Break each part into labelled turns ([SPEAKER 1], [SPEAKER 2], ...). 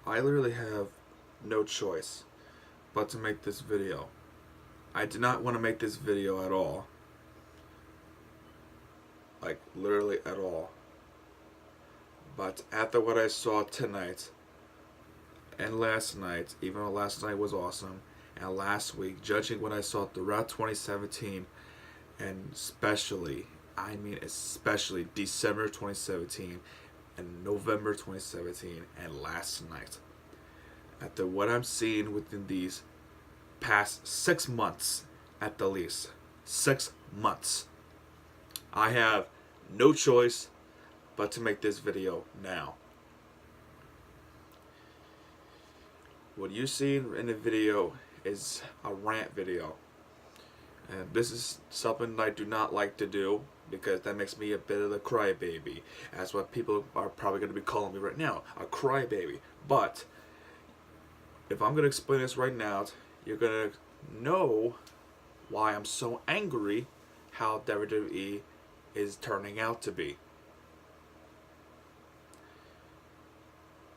[SPEAKER 1] I literally have no choice but to make this video. I did not want to make this video at all. Like, literally at all. But after what I saw tonight and last night, even though last night was awesome, and last week, judging what I saw throughout 2017, and especially December 2017 and November 2017 and last night, after what I'm seeing within these past 6 months at the least, 6 months, I have no choice but to make this video now. What you see in the video is a rant video. And this is something I do not like to do because that makes me a bit of a crybaby. That's what people are probably going to be calling me right now, a crybaby. But if I'm going to explain this right now, you're going to know why I'm so angry how WWE is turning out to be.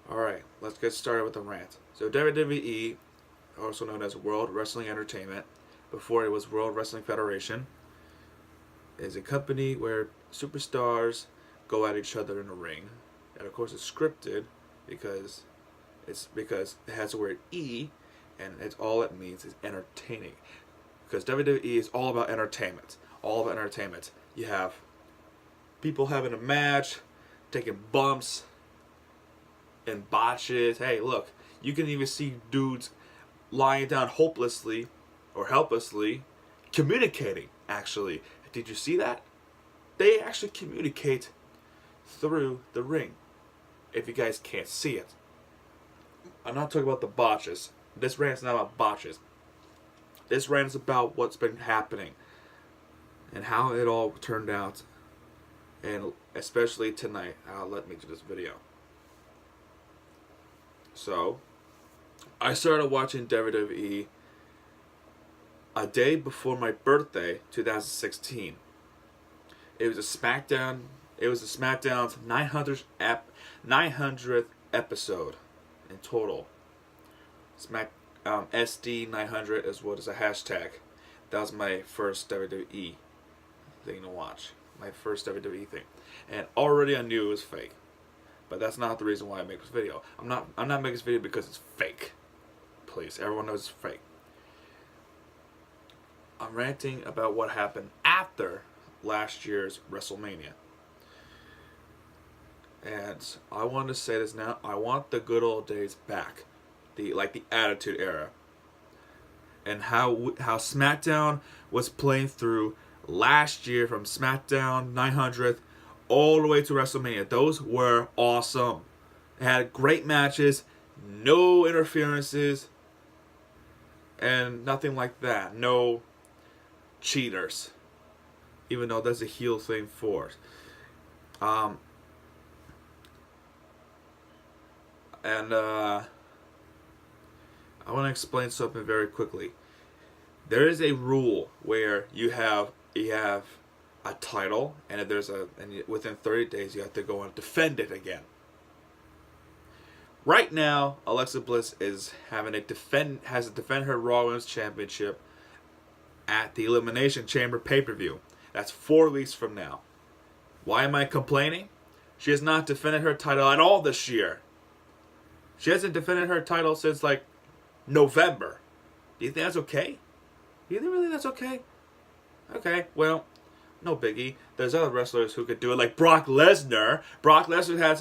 [SPEAKER 1] Alright, let's get started with the rant. So WWE, also known as World Wrestling Entertainment, before it was World Wrestling Federation, is a company where superstars go at each other in a ring. And of course it's scripted because it has the word E, and it's all it means is entertaining. Because WWE is all about entertainment. All about entertainment. You have people having a match, taking bumps and botches. Hey, look, you can even see dudes lying down hopelessly or helplessly communicating, actually. Did you see that? They actually communicate through the ring, if you guys can't see it. I'm not talking about the botches. This rant is not about botches. This rant is about what's been happening and how it all turned out, and especially tonight, how it led me to this video. So, I started watching WWE a day before my birthday, 2016. It was a SmackDown. It was a SmackDown's 900th episode in total. SD 900 is what is a hashtag. That was my first WWE thing to watch. My first WWE thing, and already I knew it was fake. But that's not the reason why I make this video. I'm not making this video because it's fake. Please, everyone knows it's fake. I'm ranting about what happened after last year's WrestleMania. And I want to say this now. I want the good old days back. The Attitude Era. And how SmackDown was playing through last year from SmackDown 900th all the way to WrestleMania. Those were awesome. It had great matches, no interferences, and nothing like that. No cheaters. Even though that's a heel thing for it. I want to explain something very quickly. There is a rule where you have a title, and if there's within 30 days you have to go and defend it again. Right now, Alexa Bliss is has to defend her Raw Women's Championship at the Elimination Chamber pay-per-view. That's 4 weeks from now. Why am I complaining? She has not defended her title at all this year. She hasn't defended her title since like November. Do you think that's okay? Do you think really that's okay? Okay, well, no biggie. There's other wrestlers who could do it, like Brock Lesnar. Brock Lesnar has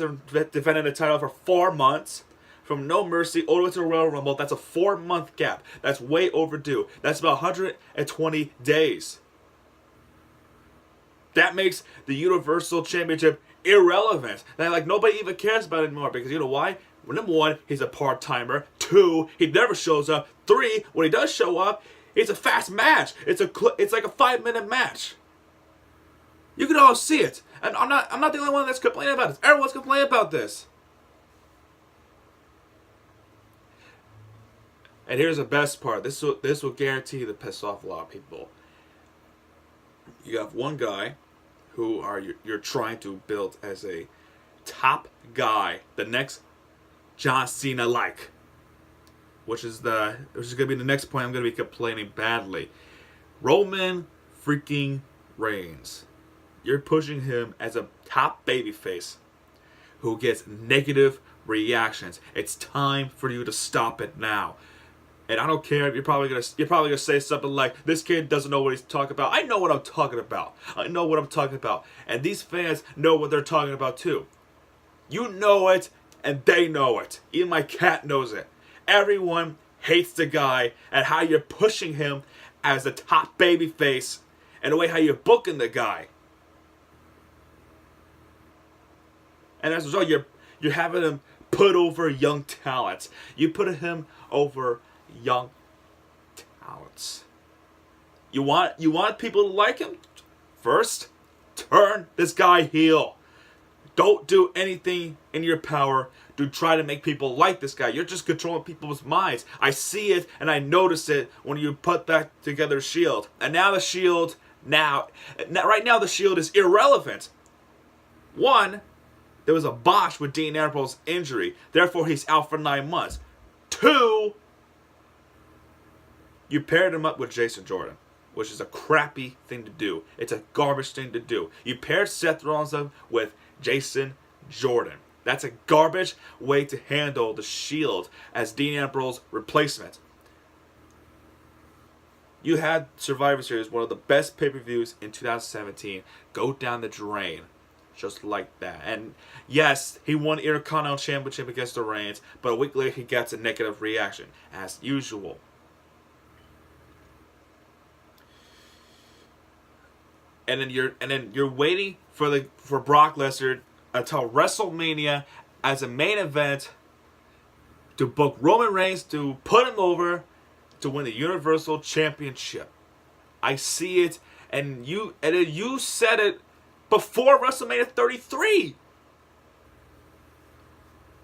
[SPEAKER 1] defended the title for 4 months. From No Mercy all the way to the Royal Rumble. That's a 4-month gap. That's way overdue. That's about 120 days. That makes the Universal Championship irrelevant. Like, nobody even cares about it anymore. Because you know why? Well, number 1, he's a part-timer. 2, he never shows up. 3, when he does show up, it's a fast match. It's like a 5-minute match. You can all see it. And I'm not the only one that's complaining about this. Everyone's complaining about this. And here's the best part. This will guarantee to piss off a lot of people. You have one guy who you're trying to build as a top guy, the next John Cena like. Which is gonna be the next point I'm gonna be complaining badly. Roman freaking Reigns. You're pushing him as a top babyface who gets negative reactions. It's time for you to stop it now. And I don't care if you're probably gonna say something like, "This kid doesn't know what he's talking about." I know what I'm talking about. I know what I'm talking about. And these fans know what they're talking about too. You know it, and they know it. Even my cat knows it. Everyone hates the guy and how you're pushing him as the top babyface and the way how you're booking the guy. And as a result, you're having him put over young talents. You put him over young talents. You want people to like him? First, turn this guy heel. Don't do anything in your power to try to make people like this guy. You're just controlling people's minds. I see it and I notice it when you put back together Shield. And now the Shield, right now the Shield is irrelevant. One, there was a botch with Dean Ambrose's injury. Therefore, he's out for 9 months. Two, you paired him up with Jason Jordan, which is a crappy thing to do. It's a garbage thing to do. You paired Seth Rollins up with Jason Jordan. That's a garbage way to handle the Shield as Dean Ambrose's replacement. You had Survivor Series, one of the best pay-per-views in 2017, go down the drain. Just like that. And yes, he won the Intercontinental Championship against the Reigns, but a week later he gets a negative reaction, as usual. And then you're waiting for Brock Lesnar until WrestleMania as a main event to book Roman Reigns to put him over to win the Universal Championship. I see it, and you said it before WrestleMania 33.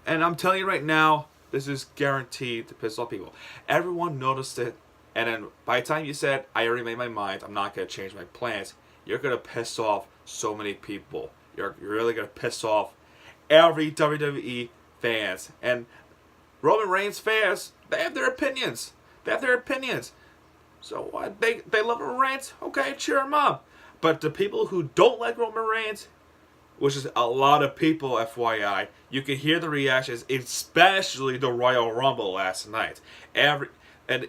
[SPEAKER 1] And I'm telling you right now, this is guaranteed to piss off people. Everyone noticed it, and then by the time you said, "I already made my mind, I'm not going to change my plans," you're going to piss off so many people. You're really going to piss off every WWE fans. And Roman Reigns fans, they have their opinions. So what? They love Roman Reigns? Okay, cheer him up. But the people who don't like Roman Reigns, which is a lot of people, FYI, you can hear the reactions, especially the Royal Rumble last night. And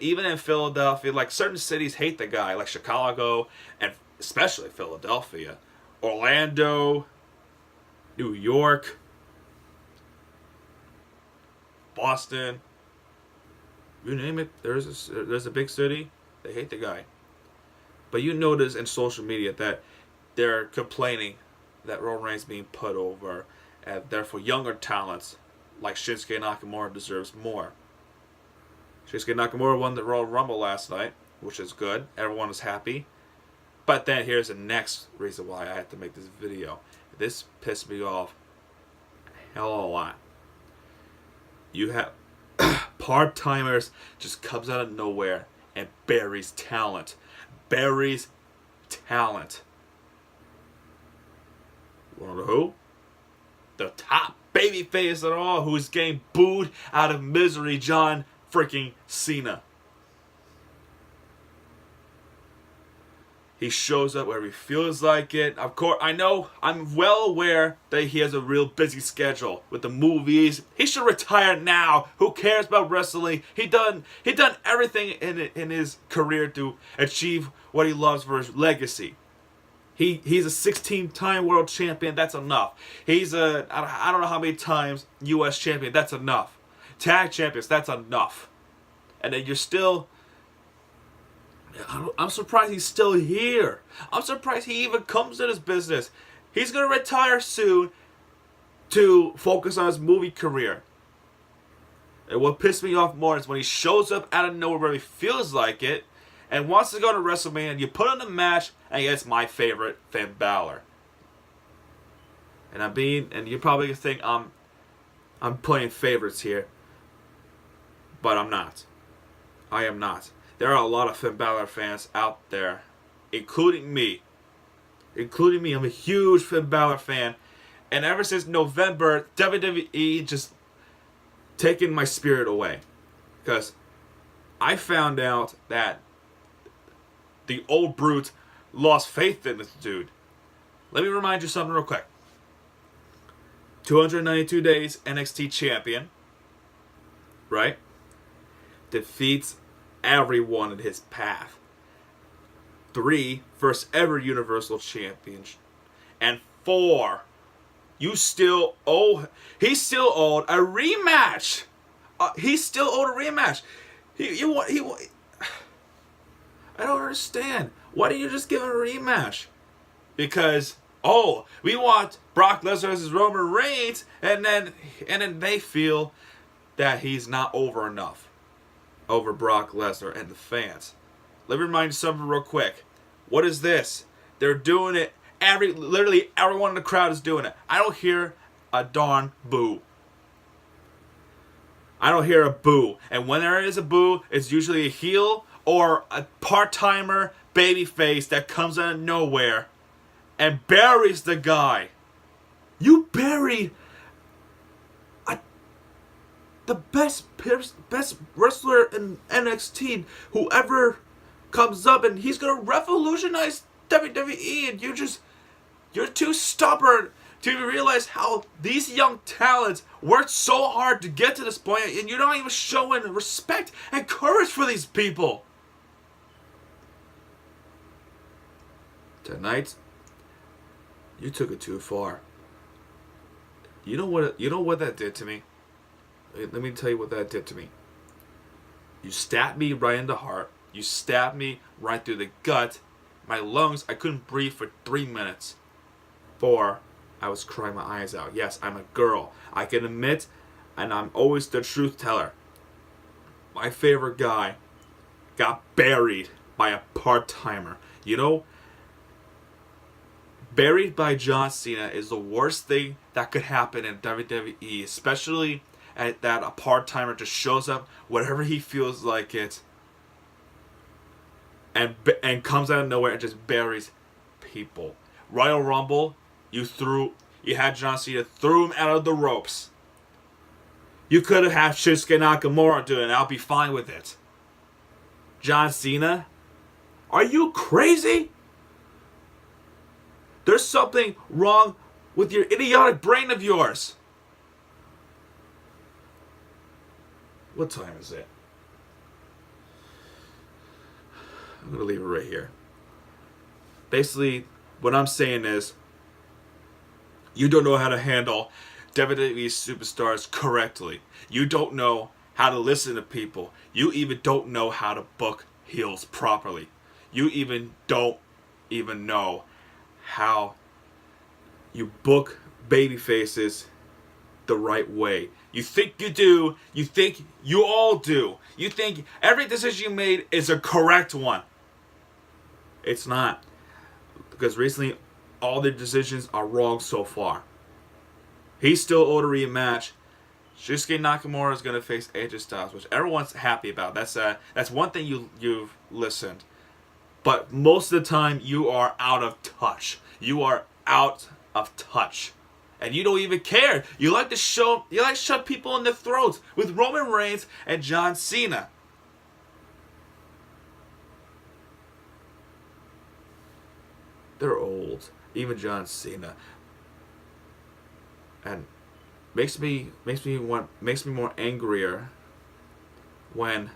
[SPEAKER 1] even in Philadelphia, like certain cities hate the guy, like Chicago, and especially Philadelphia, Orlando, New York, Boston, you name it. There's a big city, they hate the guy. But you notice in social media that they're complaining that Roman Reigns is being put over, and therefore younger talents like Shinsuke Nakamura deserves more. Shinsuke Nakamura won the Royal Rumble last night, which is good. Everyone is happy. But then here's the next reason why I had to make this video. This pissed me off a hell of a lot. You have part-timers just comes out of nowhere and buries talent. Buries talent. You wanna know who? The top babyface at all, who is getting booed out of misery, John freaking Cena. He shows up wherever he feels like it. Of course, I know, I'm well aware that he has a real busy schedule with the movies. He should retire now. Who cares about wrestling? He done everything in his career to achieve what he loves for his legacy. He's a 16-time world champion. That's enough. He's I don't know how many times U.S. champion. That's enough. Tag champions. That's enough. And then you're still. I'm surprised he's still here. I'm surprised he even comes to this business. He's going to retire soon to focus on his movie career. And what pissed me off more is when he shows up out of nowhere where he feels like it and wants to go to WrestleMania, and you put on a match, and it's my favorite, Finn Balor. And you probably think I'm playing favorites here. But I'm not. I am not. There are a lot of Finn Balor fans out there, including me. I'm a huge Finn Balor fan. And ever since November, WWE just taken my spirit away. Because I found out that the old brute lost faith in this dude. Let me remind you something real quick. 292 days NXT champion, right? Defeats everyone in his path. 3, first ever Universal Champion. And 4, he's still owed a rematch. He's still owed a rematch. I don't understand. Why don't you just give him a rematch? Because, we want Brock Lesnar versus Roman Reigns, and then they feel that he's not over enough over Brock Lesnar and the fans. Let me remind you something real quick. What is this? They're doing it. Literally everyone in the crowd is doing it. I don't hear a darn boo. I don't hear a boo. And when there is a boo, it's usually a heel or a part-timer babyface that comes out of nowhere and buries the guy. You buried the best wrestler in NXT, whoever comes up, and he's gonna revolutionize WWE, and you're too stubborn to even realize how these young talents worked so hard to get to this point, and you're not even showing respect and courage for these people. Tonight, you took it too far. You know what that did to me? Let me tell you what that did to me. You stabbed me right in the heart. You stabbed me right through the gut. My lungs, I couldn't breathe for 3 minutes. 4, I was crying my eyes out. Yes, I'm a girl. I can admit, and I'm always the truth teller. My favorite guy got buried by a part-timer. You know, buried by John Cena is the worst thing that could happen in WWE, especially that a part-timer just shows up whenever he feels like it and comes out of nowhere and just buries people. Royal Rumble, you had John Cena threw him out of the ropes. You could have had Shinsuke Nakamura do it and I'll be fine with it. John Cena? Are you crazy? There's something wrong with your idiotic brain of yours. What time is it? I'm going to leave it right here. Basically, what I'm saying is, you don't know how to handle WWE superstars correctly. You don't know how to listen to people. You even don't know how to book heels properly. You even don't even know how you book baby faces the right way. You think you do. You think you all do. You think every decision you made is a correct one. It's not. Because recently, all the decisions are wrong so far. He's still owed a rematch. Shinsuke Nakamura is going to face AJ Styles, which everyone's happy about. That's one thing you've listened. But most of the time, you are out of touch. You are out of touch. And you don't even care. You like to shove people in their throats with Roman Reigns and John Cena. They're old. Even John Cena. And makes me more angrier when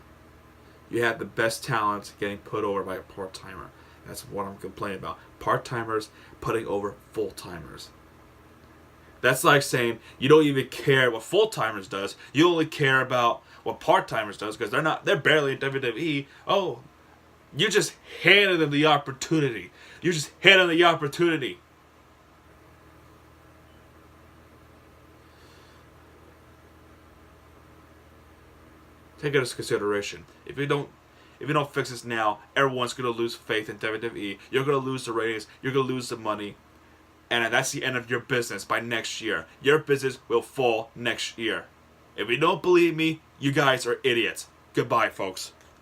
[SPEAKER 1] you have the best talent getting put over by a part-timer. That's what I'm complaining about. Part-timers putting over full-timers. That's like saying you don't even care what full-timers does. You only care about what part-timers does because they're barely in WWE. Oh, you just handed them the opportunity. You just handed them the opportunity. Take it as consideration. If you don't fix this now, everyone's gonna lose faith in WWE. You're gonna lose the ratings. You're gonna lose the money. And that's the end of your business by next year. Your business will fall next year. If you don't believe me, you guys are idiots. Goodbye, folks.